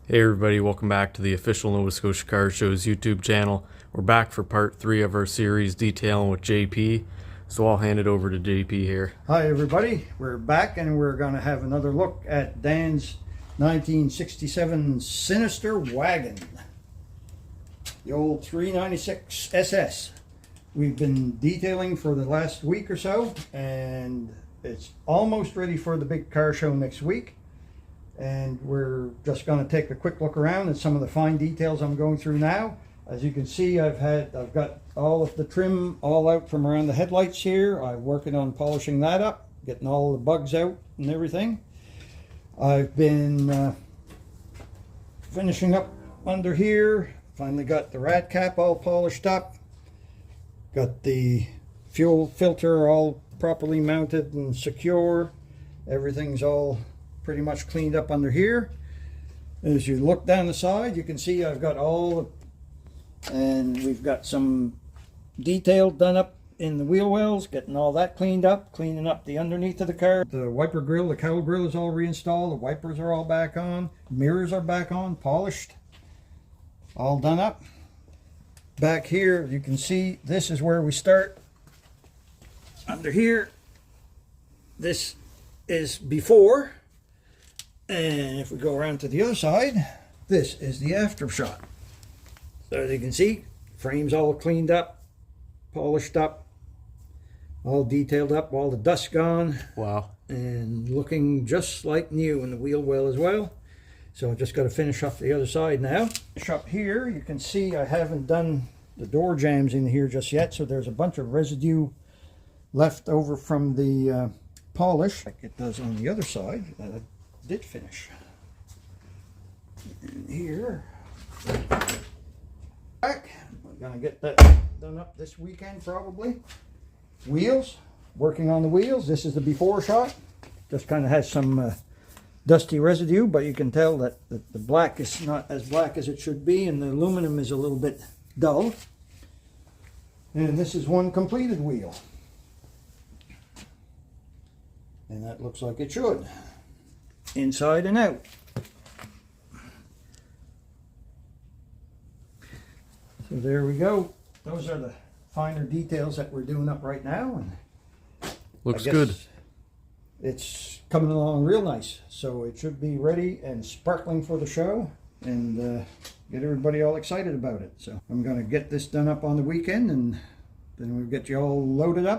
Hey everybody, welcome back to the official Nova Scotia Car Show's YouTube channel. We're back for part 3 of our series detailing with JP, so I'll hand it over to JP here. Hi everybody, we're back and we're going to have another look at Dan's 1967 Sinister Wagon, the old 396 SS. We've been detailing for the last week or so, and it's almost ready for the big car show next week. And we're just going to take a quick look around at some of the fine details I'm going through now. As you can see, I've got all of the trim all out from around the headlights here. I'm working on polishing that up, getting all the bugs out and everything. I've been finishing up under here. Finally got the rat cap all polished up. Got the fuel filter all properly mounted and secure. Everything's all pretty much cleaned up under here. As you look down the side, you can see I've got all and we've got some detail done up in the wheel wells, getting all that cleaned up, cleaning up the underneath of the car. The wiper grill, the cowl grill is all reinstalled, the wipers are all back on, mirrors are back on, polished, all done up. Back here you can see this is where we start. Under here, this is before. And if we go around to the other side, this is the after shot. So as you can see, frame's all cleaned up, polished up, all detailed up, all the dust gone. Wow. And looking just like new in the wheel well as well. So I've just got to finish up the other side now. Finish up here, you can see I haven't done the door jambs in here just yet, so there's a bunch of residue left over from the polish, like it does on the other side. Did finish. And here, back. We're gonna get that done up this weekend probably. Wheels, working on the wheels. This is the before shot. Just kind of has some dusty residue, but you can tell that the black is not as black as it should be, and the aluminum is a little bit dull. And this is one completed wheel. And that looks like it should. Inside and out. So there we go. Those are the finer details that we're doing up right now, and looks good. It's coming along real nice, so it should be ready and sparkling for the show, and get everybody all excited about it. So I'm going to get this done up on the weekend, and then we'll get you all loaded up.